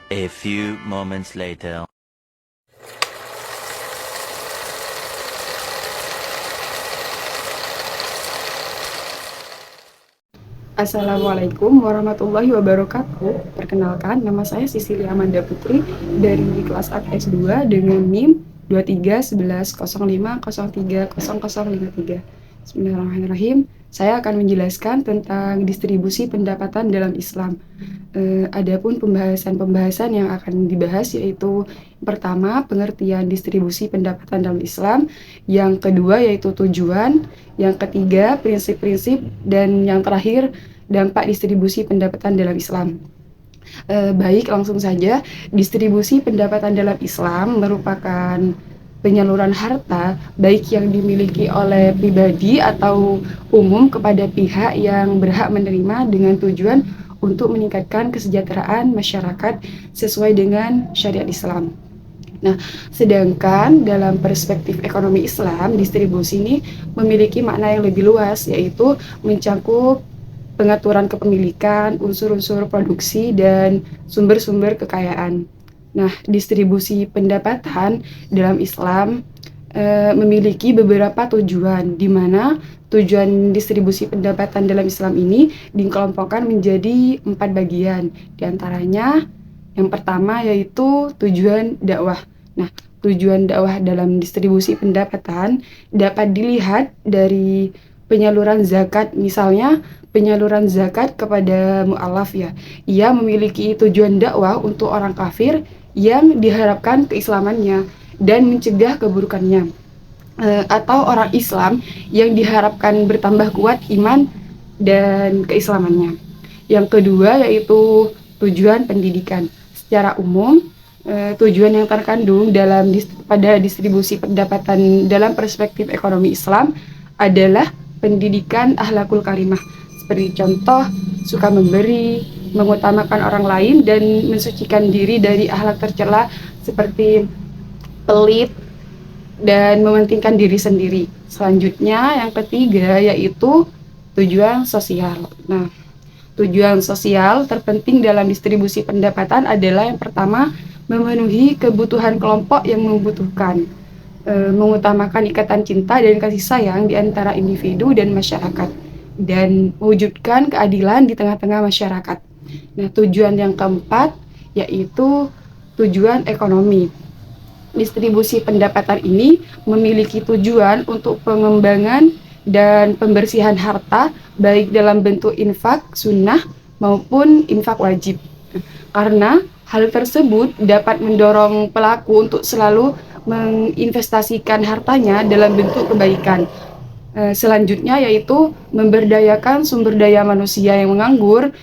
A few moments later. Assalamualaikum warahmatullahi wabarakatuh. Perkenalkan, nama saya Sisilia Amanda Putri dari kelas A S2 dengan NIM 231105030053. Bismillahirrahmanirrahim. Saya akan menjelaskan tentang distribusi pendapatan dalam Islam. Adapun pembahasan-pembahasan yang akan dibahas yaitu pertama, pengertian distribusi pendapatan dalam Islam, yang kedua yaitu tujuan, yang ketiga prinsip-prinsip, dan yang terakhir dampak distribusi pendapatan dalam Islam. Baik, langsung saja. Distribusi pendapatan dalam Islam merupakan penyaluran harta baik yang dimiliki oleh pribadi atau umum kepada pihak yang berhak menerima dengan tujuan untuk meningkatkan kesejahteraan masyarakat sesuai dengan syariat Islam. Nah, sedangkan dalam perspektif ekonomi Islam, distribusi ini memiliki makna yang lebih luas, yaitu mencakup pengaturan kepemilikan, unsur-unsur produksi, dan sumber-sumber kekayaan. Nah, distribusi pendapatan dalam Islam memiliki beberapa tujuan, di mana tujuan distribusi pendapatan dalam Islam ini dikelompokkan menjadi 4 bagian. Di antaranya yang pertama yaitu tujuan dakwah. Nah, tujuan dakwah dalam distribusi pendapatan dapat dilihat dari penyaluran zakat. Misalnya, penyaluran zakat kepada mu'alaf ya. Ia memiliki tujuan dakwah untuk orang kafir yang diharapkan keislamannya dan mencegah keburukannya. Atau orang Islam yang diharapkan bertambah kuat iman dan keislamannya. Yang kedua yaitu tujuan pendidikan. Secara umum, tujuan yang terkandung pada distribusi pendapatan dalam perspektif ekonomi Islam adalah pendidikan akhlakul karimah. Seperti contoh, suka memberi, mengutamakan orang lain, dan mensucikan diri dari akhlak tercela seperti pelit dan mementingkan diri sendiri. Selanjutnya, yang ketiga yaitu tujuan sosial. Nah, tujuan sosial terpenting dalam distribusi pendapatan adalah yang pertama, memenuhi kebutuhan kelompok yang membutuhkan, mengutamakan ikatan cinta dan kasih sayang di antara individu dan masyarakat, dan mewujudkan keadilan di tengah-tengah masyarakat. Nah, tujuan yang keempat yaitu tujuan ekonomi. Distribusi pendapatan ini memiliki tujuan untuk pengembangan dan pembersihan harta baik dalam bentuk infak sunnah maupun infak wajib. Karena hal tersebut dapat mendorong pelaku untuk selalu menginvestasikan hartanya dalam bentuk kebaikan. Selanjutnya yaitu memberdayakan sumber daya manusia yang menganggur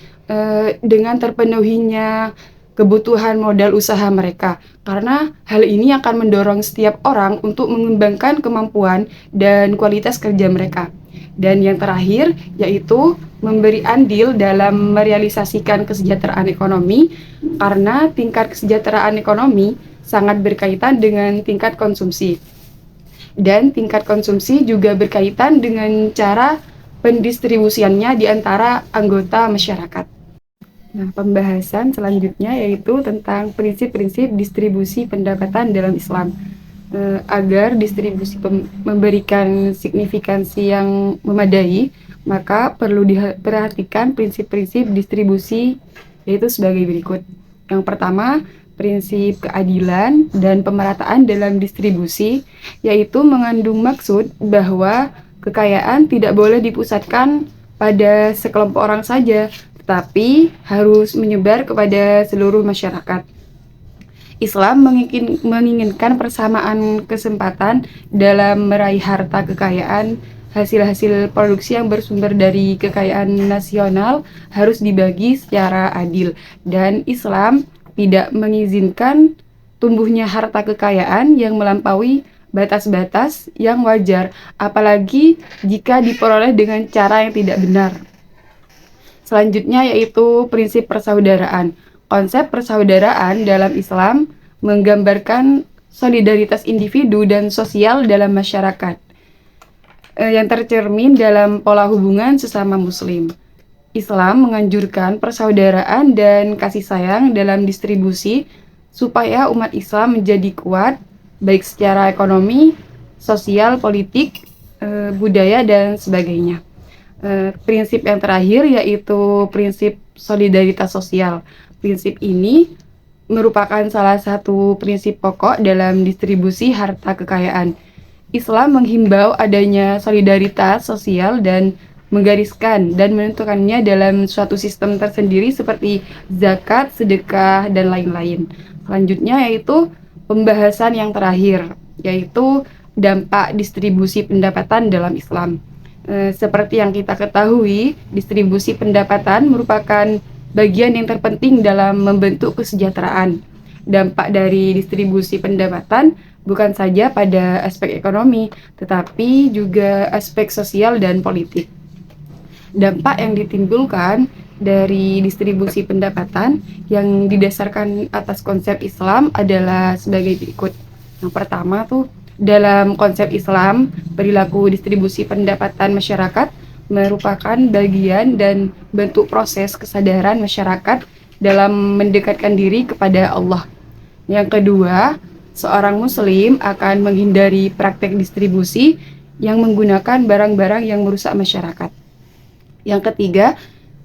dengan terpenuhinya kebutuhan modal usaha mereka, karena hal ini akan mendorong setiap orang untuk mengembangkan kemampuan dan kualitas kerja mereka. Dan yang terakhir yaitu memberi andil dalam merealisasikan kesejahteraan ekonomi, karena tingkat kesejahteraan ekonomi sangat berkaitan dengan tingkat konsumsi. Dan tingkat konsumsi juga berkaitan dengan cara pendistribusiannya di antara anggota masyarakat. Nah, pembahasan selanjutnya yaitu tentang prinsip-prinsip distribusi pendapatan dalam Islam. Agar distribusi memberikan signifikansi yang memadai, maka perlu diperhatikan prinsip-prinsip distribusi yaitu sebagai berikut. Yang pertama, prinsip keadilan dan pemerataan dalam distribusi, yaitu mengandung maksud bahwa kekayaan tidak boleh dipusatkan pada sekelompok orang saja, tetapi harus menyebar kepada seluruh masyarakat. Islam menginginkan persamaan kesempatan dalam meraih harta kekayaan. Hasil-hasil produksi yang bersumber dari kekayaan nasional harus dibagi secara adil, dan Islam tidak mengizinkan tumbuhnya harta kekayaan yang melampaui batas-batas yang wajar, apalagi jika diperoleh dengan cara yang tidak benar. Selanjutnya yaitu prinsip persaudaraan. Konsep persaudaraan dalam Islam menggambarkan solidaritas individu dan sosial dalam masyarakat yang tercermin dalam pola hubungan sesama muslim. Islam menganjurkan persaudaraan dan kasih sayang dalam distribusi supaya umat Islam menjadi kuat, baik secara ekonomi, sosial, politik, budaya, dan sebagainya. Prinsip yang terakhir yaitu prinsip solidaritas sosial. Prinsip ini merupakan salah satu prinsip pokok dalam distribusi harta kekayaan. Islam menghimbau adanya solidaritas sosial dan menggariskan dan menentukannya dalam suatu sistem tersendiri seperti zakat, sedekah, dan lain-lain. Selanjutnya yaitu pembahasan yang terakhir, yaitu dampak distribusi pendapatan dalam Islam. Seperti yang kita ketahui, distribusi pendapatan merupakan bagian yang terpenting dalam membentuk kesejahteraan. Dampak dari distribusi pendapatan bukan saja pada aspek ekonomi, tetapi juga aspek sosial dan politik. Dampak yang ditimbulkan dari distribusi pendapatan yang didasarkan atas konsep Islam adalah sebagai berikut. Yang pertama tuh, dalam konsep Islam, perilaku distribusi pendapatan masyarakat merupakan bagian dan bentuk proses kesadaran masyarakat dalam mendekatkan diri kepada Allah. Yang kedua, seorang muslim akan menghindari praktek distribusi yang menggunakan barang-barang yang merusak masyarakat. Yang ketiga,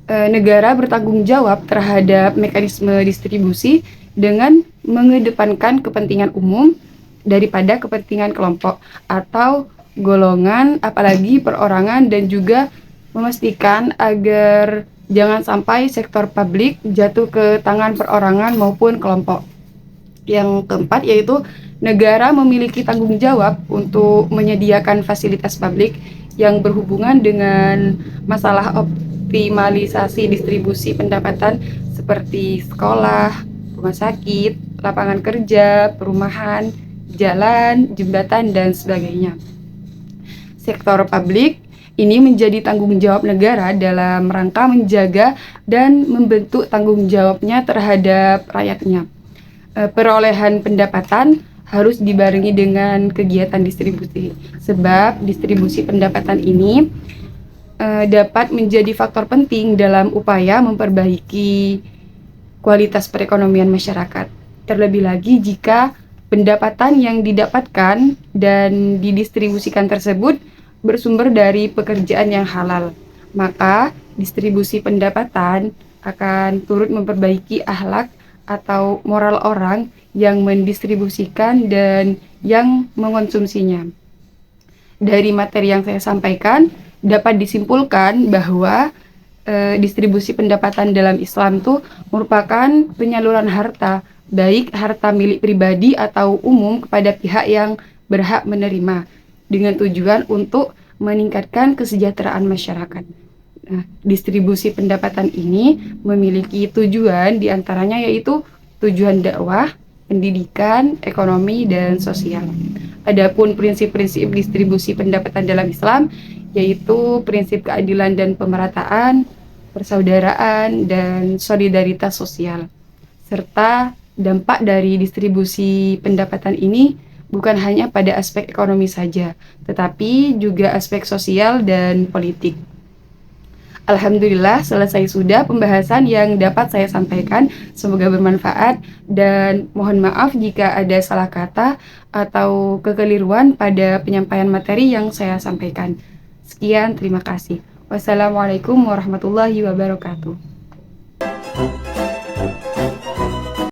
negara bertanggung jawab terhadap mekanisme distribusi dengan mengedepankan kepentingan umum daripada kepentingan kelompok atau golongan, apalagi perorangan, dan juga memastikan agar jangan sampai sektor publik jatuh ke tangan perorangan maupun kelompok. Yang keempat yaitu negara memiliki tanggung jawab untuk menyediakan fasilitas publik yang berhubungan dengan masalah optimalisasi distribusi pendapatan seperti sekolah, rumah sakit, lapangan kerja, perumahan, jalan, jembatan, dan sebagainya. Sektor publik ini menjadi tanggung jawab negara dalam rangka menjaga dan membentuk tanggung jawabnya terhadap rakyatnya. Perolehan pendapatan harus dibarengi dengan kegiatan distribusi, sebab distribusi pendapatan ini dapat menjadi faktor penting dalam upaya memperbaiki kualitas perekonomian masyarakat. Terlebih lagi jika pendapatan yang didapatkan dan didistribusikan tersebut bersumber dari pekerjaan yang halal, maka distribusi pendapatan akan turut memperbaiki akhlak atau moral orang yang mendistribusikan dan yang mengonsumsinya. Dari materi yang saya sampaikan, dapat disimpulkan bahwa distribusi pendapatan dalam Islam itu merupakan penyaluran harta, baik harta milik pribadi atau umum kepada pihak yang berhak menerima, dengan tujuan untuk meningkatkan kesejahteraan masyarakat. Nah, distribusi pendapatan ini memiliki tujuan diantaranya yaitu tujuan dakwah, pendidikan, ekonomi, dan sosial. Adapun prinsip-prinsip distribusi pendapatan dalam Islam yaitu prinsip keadilan dan pemerataan, persaudaraan, dan solidaritas sosial. Serta dampak dari distribusi pendapatan ini bukan hanya pada aspek ekonomi saja, tetapi juga aspek sosial dan politik. Alhamdulillah selesai sudah pembahasan yang dapat saya sampaikan. Semoga bermanfaat dan mohon maaf jika ada salah kata atau kekeliruan pada penyampaian materi yang saya sampaikan. Sekian, terima kasih. Wassalamualaikum warahmatullahi wabarakatuh.